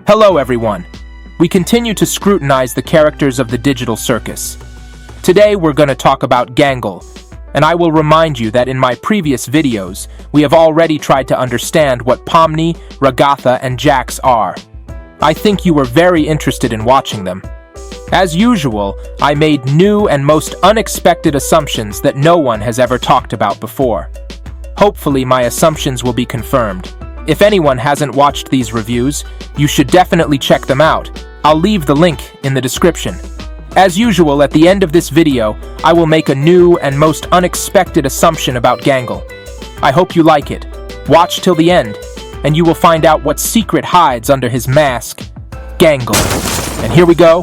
Hello everyone. We continue to scrutinize the characters of the digital circus. Today we're going to talk about GANGLE, and I will remind you that in my previous videos, we have already tried to understand what POMNI, RAGATHA, and JAX are. I think you were very interested in watching them. As usual, I made new and most unexpected assumptions that no one has ever talked about before. Hopefully my assumptions will be confirmed. If anyone hasn't watched these reviews, you should definitely check them out. I'll leave the link in the description. As usual, at the end of this video, I will make a new and most unexpected assumption about GANGLE. I hope you like it. Watch till the end, and you will find out what secret hides under his mask. GANGLE. And here we go.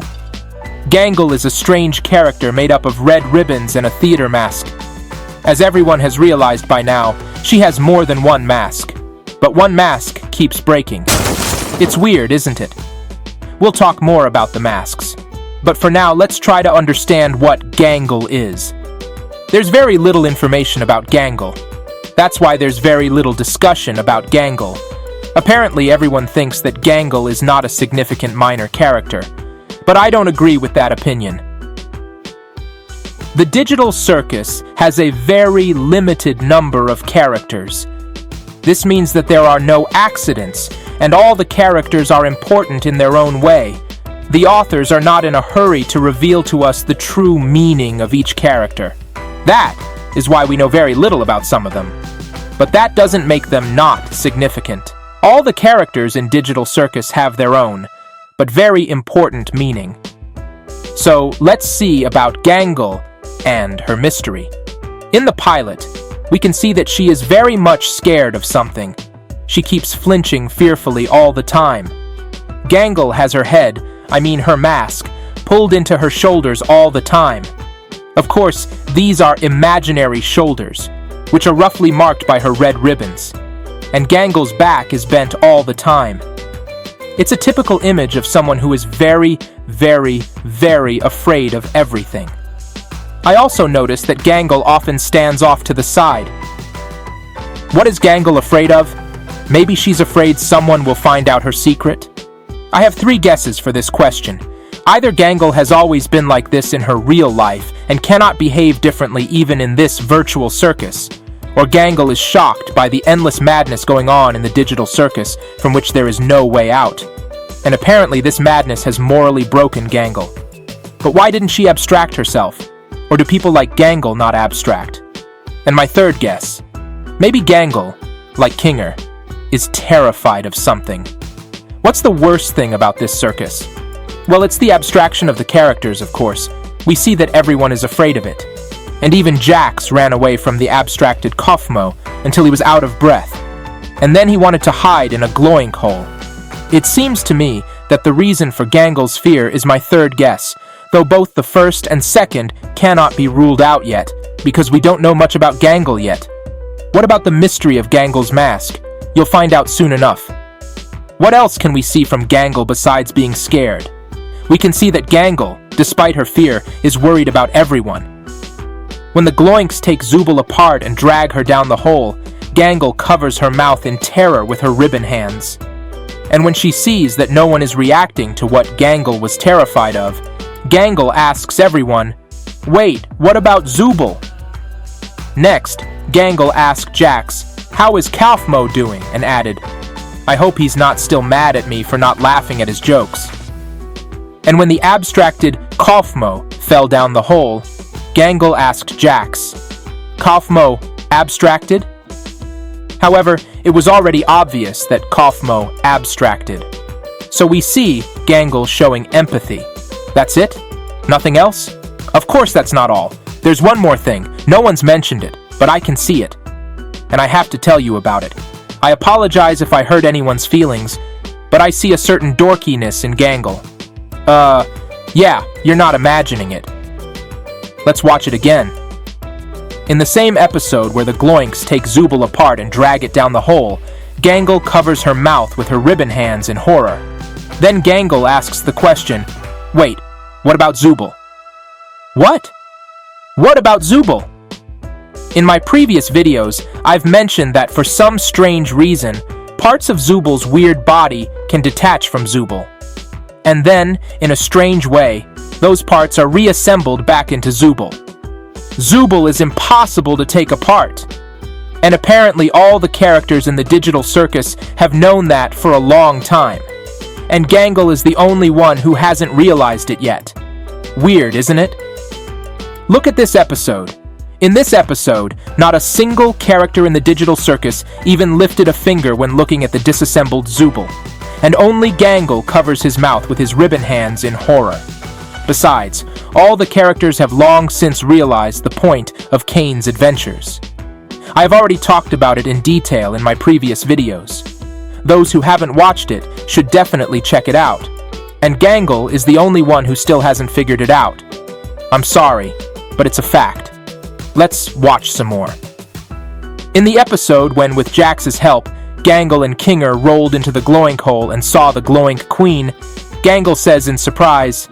GANGLE is a strange character made up of red ribbons and a theater mask. As everyone has realized by now, she has more than one mask. But one mask keeps breaking. It's weird, isn't it? We'll talk more about the masks. But for now, let's try to understand what GANGLE is. There's very little information about GANGLE. That's why there's very little discussion about GANGLE. Apparently, everyone thinks that GANGLE is not a significant minor character. But I don't agree with that opinion. The digital circus has a very limited number of characters. This means that there are no accidents, and all the characters are important in their own way. The authors are not in a hurry to reveal to us the true meaning of each character. That is why we know very little about some of them. But that doesn't make them not significant. All the characters in Digital Circus have their own, but very important meaning. So let's see about GANGLE and her mystery. In the pilot, we can see that she is very much scared of something. She keeps flinching fearfully all the time. GANGLE has her head, her mask, pulled into her shoulders all the time. Of course, these are imaginary shoulders, which are roughly marked by her red ribbons. And GANGLE's back is bent all the time. It's a typical image of someone who is very, very, very afraid of everything. I also noticed that GANGLE often stands off to the side. What is GANGLE afraid of? Maybe she's afraid someone will find out her secret? I have 3 guesses for this question. Either GANGLE has always been like this in her real life and cannot behave differently even in this virtual circus, or GANGLE is shocked by the endless madness going on in the digital circus from which there is no way out. And apparently this madness has morally broken GANGLE. But why didn't she abstract herself? Or do people like GANGLE not abstract? And my 3rd guess. Maybe GANGLE, like Kinger, is terrified of something. What's the worst thing about this circus? Well, it's the abstraction of the characters, of course. We see that everyone is afraid of it. And even JAX ran away from the abstracted KAUFMO until he was out of breath. And then he wanted to hide in a glowing hole. It seems to me that the reason for GANGLE's fear is my 3rd guess, though both the first and second cannot be ruled out yet, because we don't know much about GANGLE yet. What about the mystery of GANGLE's mask? You'll find out soon enough. What else can we see from GANGLE besides being scared? We can see that GANGLE, despite her fear, is worried about everyone. When the Gloinks take Zooble apart and drag her down the hole, GANGLE covers her mouth in terror with her ribbon hands. And when she sees that no one is reacting to what GANGLE was terrified of, GANGLE asks everyone, "Wait, what about Zooble?" Next, GANGLE asked JAX, "How is KAUFMO doing?" and added, "I hope he's not still mad at me for not laughing at his jokes." And when the abstracted KAUFMO fell down the hole, GANGLE asked JAX, "KAUFMO abstracted?" However, it was already obvious that KAUFMO abstracted. So we see GANGLE showing empathy. That's it? Nothing else? Of course that's not all. There's one more thing. No one's mentioned it, but I can see it. And I have to tell you about it. I apologize if I hurt anyone's feelings, but I see a certain dorkiness in GANGLE. Yeah, you're not imagining it. Let's watch it again. In the same episode where the Gloinks take Zooble apart and drag it down the hole, GANGLE covers her mouth with her ribbon hands in horror. Then GANGLE asks the question, "Wait, what about Zooble?" What? What about Zooble? In my previous videos, I've mentioned that for some strange reason, parts of Zooble's weird body can detach from Zubul. And then, in a strange way, those parts are reassembled back into Zubul. Zubul is impossible to take apart. And apparently all the characters in the digital circus have known that for a long time. And GANGLE is the only one who hasn't realized it yet. Weird, isn't it? Look at this episode. In this episode, not a single character in the digital circus even lifted a finger when looking at the disassembled Zubul. And only GANGLE covers his mouth with his ribbon hands in horror. Besides, all the characters have long since realized the point of Kane's adventures. I have already talked about it in detail in my previous videos. Those who haven't watched it should definitely check it out. And GANGLE is the only one who still hasn't figured it out. I'm sorry, but it's a fact. Let's watch some more. In the episode when, with Jax's help, GANGLE and Kinger rolled into the glowing hole and saw the glowing queen, GANGLE says in surprise,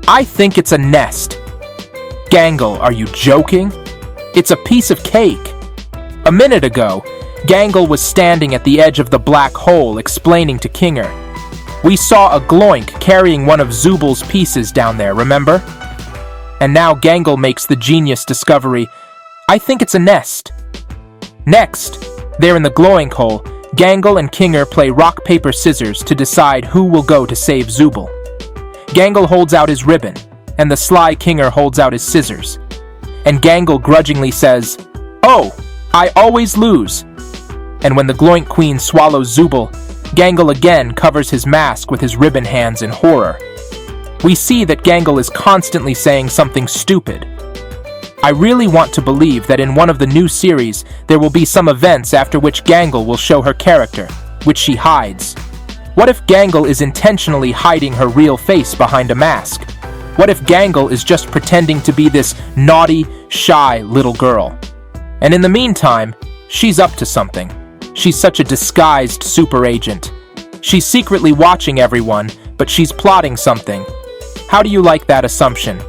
"I think it's a nest." GANGLE, are you joking? It's a piece of cake. A minute ago, GANGLE was standing at the edge of the black hole explaining to Kinger. We saw a gloink carrying one of Zubul's pieces down there, remember? And now GANGLE makes the genius discovery, "I think it's a nest." Next, there in the glowing hole, GANGLE and Kinger play rock, paper, scissors to decide who will go to save Zubul. GANGLE holds out his ribbon, and the sly Kinger holds out his scissors. And GANGLE grudgingly says, "Oh, I always lose." And when the gloink queen swallows Zubul, GANGLE again covers his mask with his ribbon hands in horror. We see that GANGLE is constantly saying something stupid. I really want to believe that in one of the new series, there will be some events after which GANGLE will show her character, which she hides. What if GANGLE is intentionally hiding her real face behind a mask? What if GANGLE is just pretending to be this naughty, shy little girl? And in the meantime, she's up to something. She's such a disguised super agent. She's secretly watching everyone, but she's plotting something. How do you like that assumption?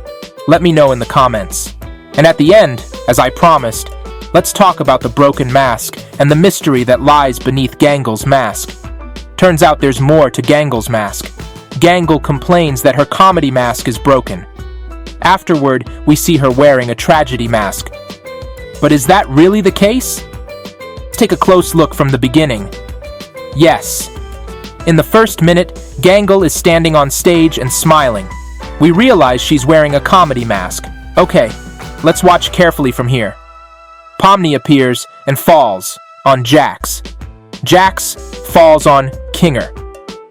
Let me know in the comments. And at the end, as I promised, let's talk about the broken mask and the mystery that lies beneath GANGLE's mask. Turns out there's more to GANGLE's mask. GANGLE complains that her comedy mask is broken. Afterward, we see her wearing a tragedy mask. But is that really the case? Let's take a close look from the beginning. Yes. In the first minute, GANGLE is standing on stage and smiling. We realize she's wearing a comedy mask. Okay, let's watch carefully from here. POMNI appears and falls on Jax. Jax falls on Kinger.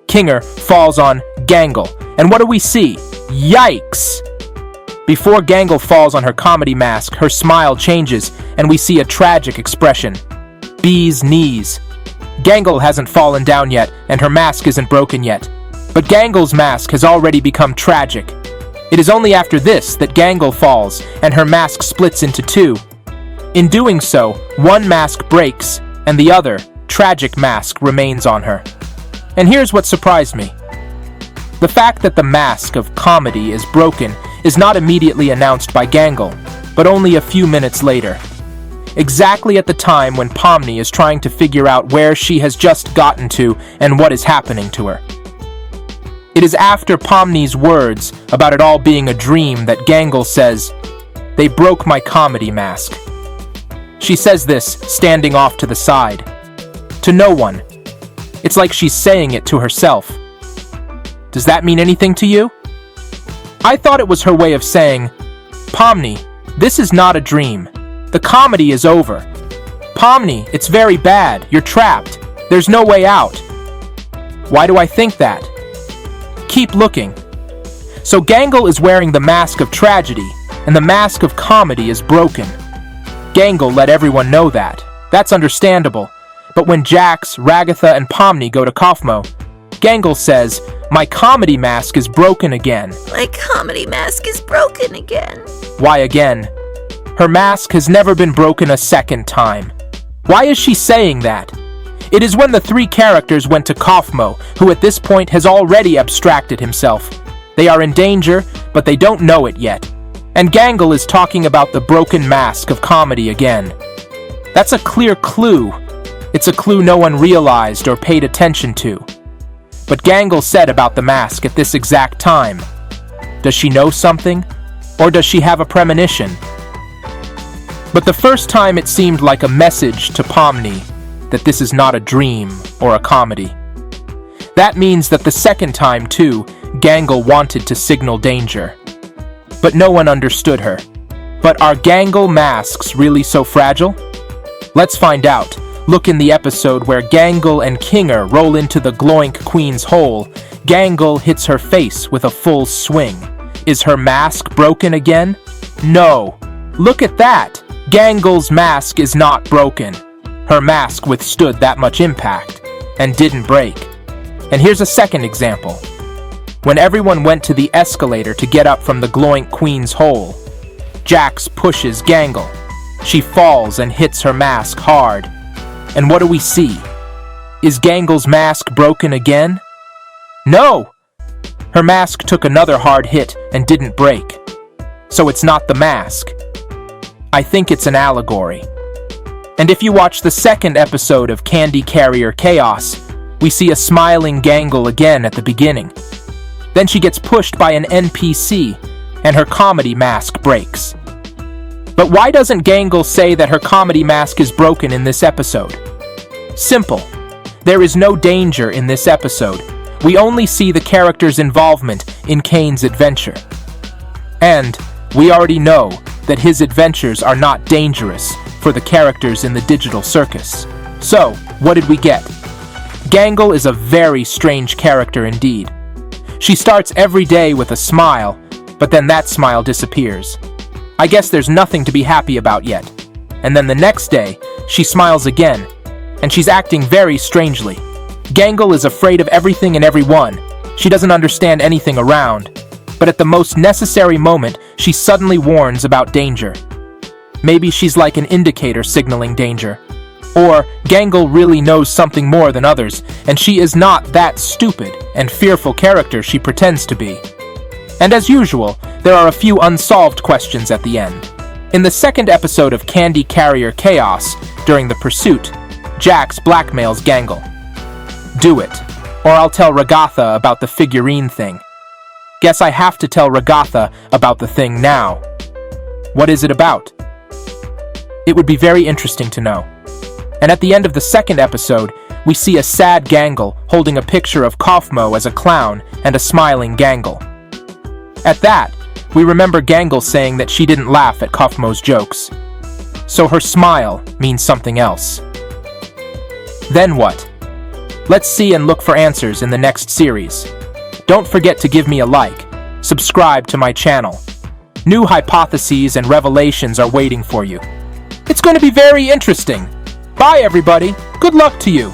Kinger falls on GANGLE. And what do we see? Yikes! Before GANGLE falls on her comedy mask, her smile changes and we see a tragic expression. Bee's knees. GANGLE hasn't fallen down yet and her mask isn't broken yet. But GANGLE's mask has already become tragic. It is only after this that GANGLE falls and her mask splits into two. In doing so, one mask breaks and the other, tragic mask remains on her. And here's what surprised me. The fact that the mask of comedy is broken is not immediately announced by GANGLE, but only a few minutes later. Exactly at the time when POMNI is trying to figure out where she has just gotten to and what is happening to her. It is after POMNI's words about it all being a dream that GANGLE says, "They broke my comedy mask." She says this, standing off to the side. To no one. It's like she's saying it to herself. Does that mean anything to you? I thought it was her way of saying, "POMNI, this is not a dream. The comedy is over. POMNI, it's very bad. You're trapped. There's no way out." Why do I think that? Keep looking. So GANGLE is wearing the mask of tragedy, and the mask of comedy is broken. GANGLE let everyone know that. That's understandable. But when Jax, RAGATHA, and POMNI go to KAUFMO, GANGLE says, "My comedy mask is broken again." My comedy mask is broken again. Why again? Her mask has never been broken a second time. Why is she saying that? It is when the three characters went to KAUFMO, who at this point has already abstracted himself. They are in danger, but they don't know it yet. And GANGLE is talking about the broken mask of comedy again. That's a clear clue. It's a clue no one realized or paid attention to. But Gangle said about the mask at this exact time. Does she know something? Or does she have a premonition? But the first time it seemed like a message to Pomni that this is not a dream or a comedy. That means that the second time, too, Gangle wanted to signal danger. But no one understood her. But are Gangle masks really so fragile? Let's find out. Look in the episode where Gangle and Kinger roll into the Gloink Queen's hole. Gangle hits her face with a full swing. Is her mask broken again? No. Look at that! Gangle's mask is not broken. Her mask withstood that much impact and didn't break. And here's a second example. When everyone went to the escalator to get up from the Gloink Queen's hole, Jax pushes Gangle. She falls and hits her mask hard. And what do we see? Is Gangle's mask broken again? No! Her mask took another hard hit and didn't break. So it's not the mask. I think it's an allegory. And if you watch the second episode of Candy Carrier Chaos, we see a smiling Gangle again at the beginning. Then she gets pushed by an NPC, and her comedy mask breaks. But why doesn't Gangle say that her comedy mask is broken in this episode? Simple. There is no danger in this episode. We only see the character's involvement in Kane's adventure. And we already know that his adventures are not dangerous for the characters in the digital circus. So, what did we get? Gangle is a very strange character indeed. She starts every day with a smile, but then that smile disappears. I guess there's nothing to be happy about yet. And then the next day, she smiles again, and she's acting very strangely. Gangle is afraid of everything and everyone. She doesn't understand anything around. But at the most necessary moment, she suddenly warns about danger. Maybe she's like an indicator signaling danger. Or Gangle really knows something more than others, and she is not that stupid and fearful character she pretends to be. And as usual, there are a few unsolved questions at the end. In the second episode of Candy Carrier Chaos, during the pursuit, Jax blackmails Gangle. Do it, or I'll tell Ragatha about the figurine thing. Guess I have to tell Ragatha about the thing now. What is it about? It would be very interesting to know. And at the end of the second episode, we see a sad Gangle holding a picture of KAUFMO as a clown and a smiling Gangle. At that, we remember Gangle saying that she didn't laugh at KAUFMO's jokes. So her smile means something else. Then what? Let's see and look for answers in the next series. Don't forget to give me a like, subscribe to my channel. New hypotheses and revelations are waiting for you. It's going to be very interesting. Bye everybody, good luck to you.